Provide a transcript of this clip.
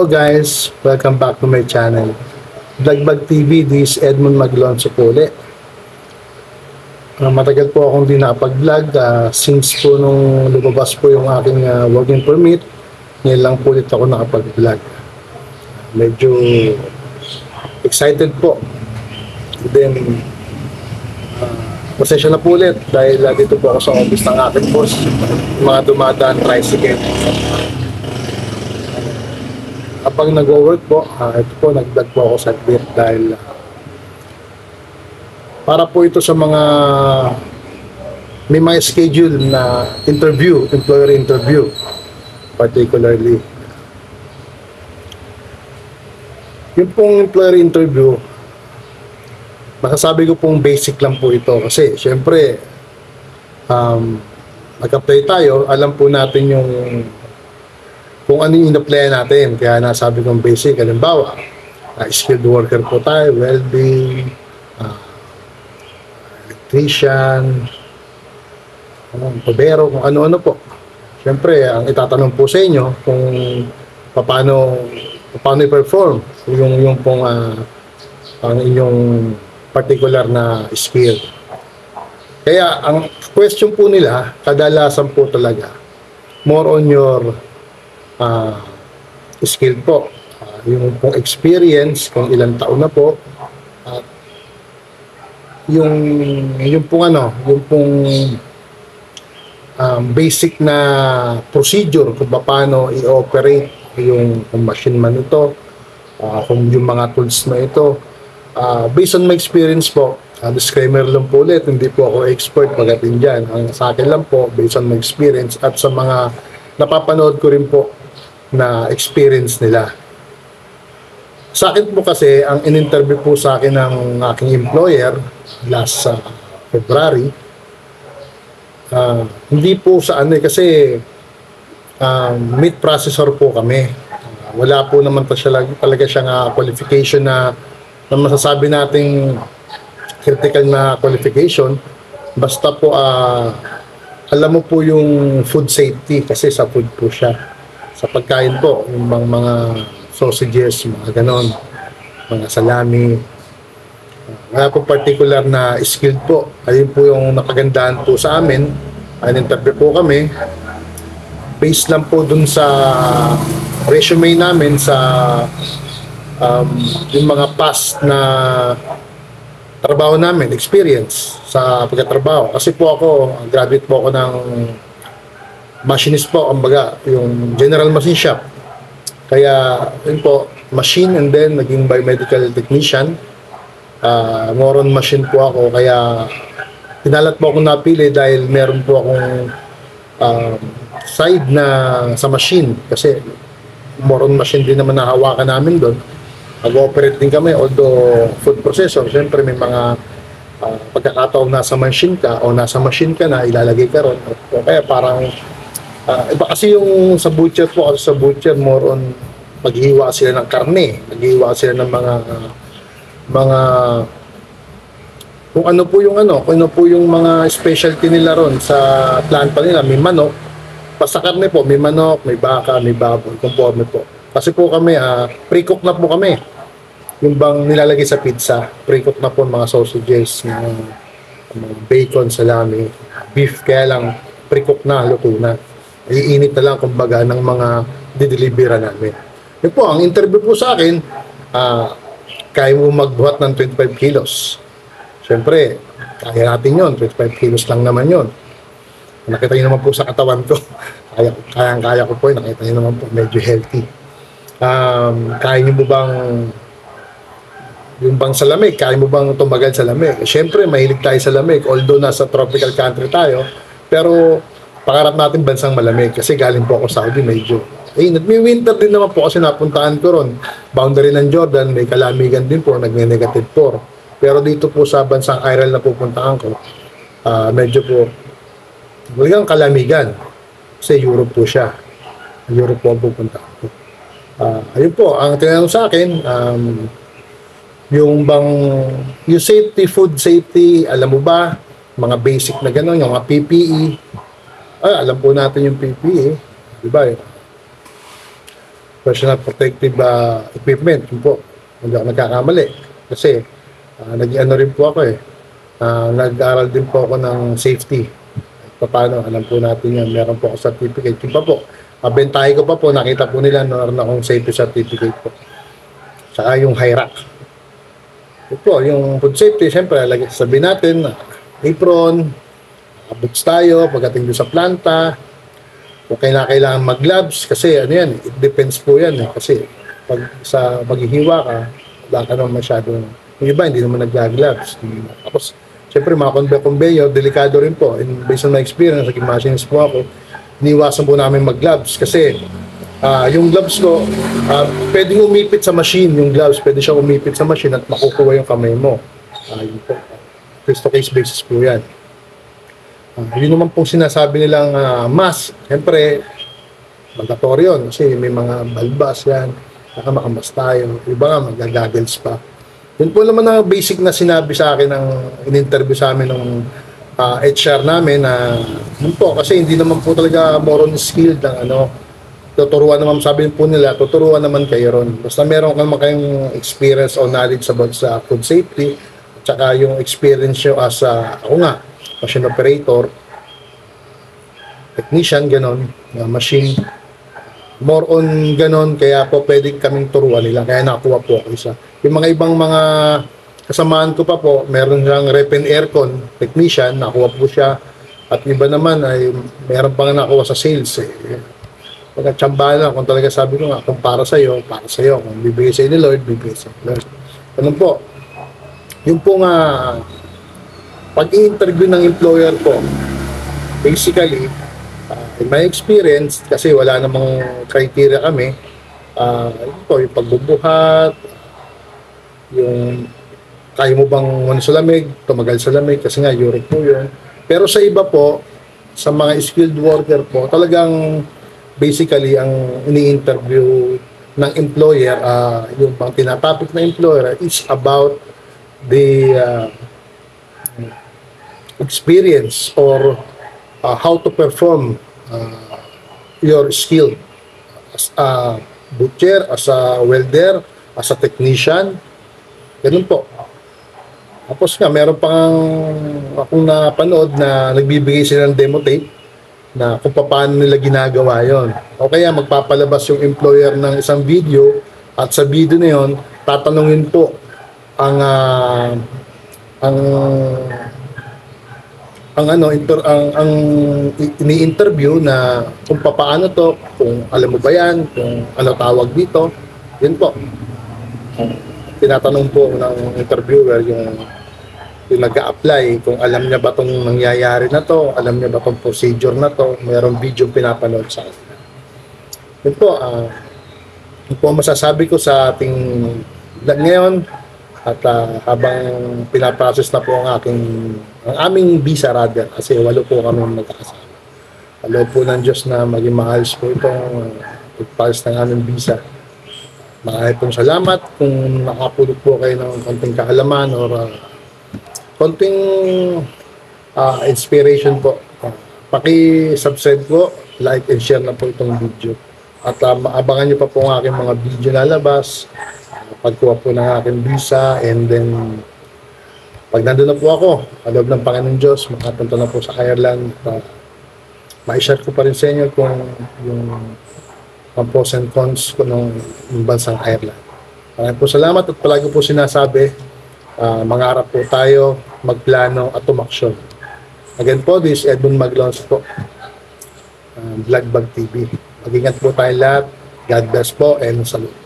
Hello guys, welcome back to my channel. Vlogbag TV, this is Edmond Maglonso po ulit. Matagal po akong di nakapag-vlog since po nung lumabas po yung aking working permit. Ngayon lang po ulit ako nakapag-vlog. Medyo excited po. Then, pasensya na po ulit dahil dito po ako sa office ng aking boss. Mga dumadaan tricycle. Kapag nag-work po, ito po, nag-vlog po ako sa bit dahil para po ito sa mga may mga schedule na interview, employer interview particularly. Yung pong employer interview, masasabi ko pong basic lang po ito kasi syempre nag-apply tayo, alam po natin yung kung ano yung in-apply natin. Kaya nasabi kong basic, halimbawa, skilled worker po tayo, welding, electrician, tubero, kung ano-ano po. Siyempre, ang itatanong po sa inyo kung paano i-perform yung pong ang inyong particular na skill. Kaya ang question po nila, kadalasan po talaga, more on your skill po, yung pong experience, kung ilang taon na po, at yung pong basic na procedure kung paano i-operate yung machine man ito, kung yung mga tools na ito. Based on my experience po, disclaimer lang po ulit, hindi po ako expert pagdating dyan. Ang sa akin lang po, based on my experience at sa mga napapanood ko rin po na experience nila. Sa akin po kasi, ang in-interview po sa akin ng aking employer last February, hindi po sa kasi meat processor po kami. Wala po naman talaga siyang qualification na masasabi nating critical na qualification. Basta po alam mo po yung food safety kasi sa food po siya. Sa pagkain po, yung mga sausages, mga ganon, mga salami. Wala po particular na skilled po. Ayun po yung nakagandahan po sa amin. Interview po kami. Based lang po dun sa resume namin sa yung mga past na trabaho namin, experience sa pagkatrabaho. Kasi po ako, graduate po ako ng machinist po, kumbaga, yung general machine shop. Kaya, yun po, machine and then naging biomedical technician. More on machine po ako, kaya tinalat po akong napili dahil meron po akong side na sa machine. Kasi more on machine din naman nahawakan namin doon. Mag-operate din kami, although food processor, siyempre may mga pagkakataon nasa machine ka o nasa machine ka na, ilalagay ka ron. Kaya parang iba kasi yung sa butcher po, kasi sa butcher more on maghiwa sila ng karne, maghiwa sila ng mga kung ano po yung mga specialty nila ron sa planta nila. May manok, basta karne po, may manok, may baka, may baboy, conforme po. Kasi po kami, pre-cook na po kami. Yung bang nilalagay sa pizza, pre-cook na po mga sausages, mga bacon, salami, beef, kaya lang pre-cook na, luto na. Iinit na lang kumbaga ng mga didelibera namin. Yun po, ang interview po sa akin, kaya mo magbuhat ng 25 kilos. Siyempre, kaya natin yon, 25 kilos lang naman yon. Nakita nyo naman po sa katawan ko. Kaya ko po, nakita nyo naman po, medyo healthy. Kaya nyo mo bang yung bang sa lamig, kaya mo bang tumagal sa lamig? Siyempre, mahilig tayo sa lamig, although nasa tropical country tayo, pero pangarap natin bansang malamig kasi galing po ako sa Saudi, medyo may winter din naman po kasi napuntahan ko ron. Boundary ng Jordan, may kalamigan din po, nagne-negative 4. Pero dito po sa bansang Israel na pupuntahan ko, medyo po walang kalamigan kasi Europe po siya. Europe po ang pupuntahan ko. Ayun po, ang tinanong sa akin, yung safety, food safety, alam mo ba, mga basic na gano'n, yung mga PPE, alam po natin yung PPE, di ba? personal protective equipment. Yun po, hindi ako nagkakamali. Kasi, nag-ano rin po ako nag-aaral din po ako ng safety. Paano, alam po natin yan. Meron po ako certificate. Yung pa po, bentahe ko pa po, nakita po nila meron akong safety certificate po. Saka yung high rack. Ito po, yung food safety, siyempre, sabihin natin, apron, boots tayo, pagdating doon sa planta, kung kailangan mag-gloves, kasi ano yan, it depends po yan. Kasi pag sa maghihiwa ka, wala ka naman masyadong, yung iba, hindi naman nag-gloves. Tapos, siyempre, mga conveyor, delikado rin po. And based on my experience, naging machinist po ako, iniwasan po namin mag-gloves kasi yung gloves ko, pwedeng umipit sa machine yung gloves, pwede siya umipit sa machine at makukuha yung kamay mo. Yun po, case-to-case basis po yan. Yun naman pong sinasabi nilang mask, siyempre, mandatory yun kasi may mga balbas yan, baka makamas tayo, iba nga mag-goggles pa. Yun po naman ang basic na sinabi sa akin ng in-interview sa amin ng HR namin na yun po, kasi hindi naman po talaga more on skilled ng tuturuan naman, sabi po nila, tuturuan naman kayo ron. Basta meron naman kayong experience or knowledge about sa food safety, at saka yung experience nyo as ako nga, machine operator, technician, ganon, machine, more on ganon, kaya po pwede kaming turuan nila, kaya nakuha po ako isa. Yung mga ibang mga kasamahan ko pa po, meron siyang rep and aircon technician, nakuha po siya, at iba naman ay meron pang nakuha sa sales pagkatsambahan lang, kung talaga sabi ko nga, kung para sa'yo, kung bibigay sa'yo ni Lord, bibigay sa'yo ni Lord. Ganun po. Yung po nga, pag-i-interview ng employer po, basically, in my experience, kasi wala namang criteria kami, yun po, yung pagbubuhat, yung kaya mo bang sa lamig, tumagal sa lamig, kasi nga Europe po yun. Pero sa iba po, sa mga skilled worker po, talagang basically ang ini-interview ng employer, yung pang tinatopic na employer is about the experience or how to perform your skill as a butcher, as a welder, as a technician. Ganun po. Tapos nga, meron pang akong napanood na nagbibigay sila ng demo tape na kung paano nila ginagawa yon. O kaya magpapalabas yung employer ng isang video at sa video na yon, tatanungin po ang ini-interview na kung paano to, kung alam mo ba yan, kung ano tawag dito. Yun po. Tinatanong po ng interviewer yung nag-a-apply kung alam niya ba itong nangyayari na to, alam niya ba itong procedure na to, mayroong video pinapanood sa akin. Yun po, yun po masasabi ko sa ating vlog ngayon at habang pinaprocess na po ang aming visa rather, kasi 8 po kami magkakasama. 8 po ng Diyos na maging maayos po itong pagpalis ng aming visa. Maraming pong salamat kung nakapulot po kayo ng konting kaalaman or konting inspiration po. Paki-subscribe po, like and share na po itong video. At abangan nyo pa po ang aking mga video lalabas, pagkuha po ng aking visa, and then pag nandun na po ako, kaloob ng Panginoon Diyos, makapunta na po sa Ireland. Ma-share ko pa rin sa inyo kung yung pros and cons ko ng bansang Ireland. Maraming po salamat at palagi po sinasabi, mangarap po tayo, magplano at tumaksyon. Again po, this is Edmund Maglons po, Vlogbag TV. Mag-ingat po tayo lahat. God bless po and salute.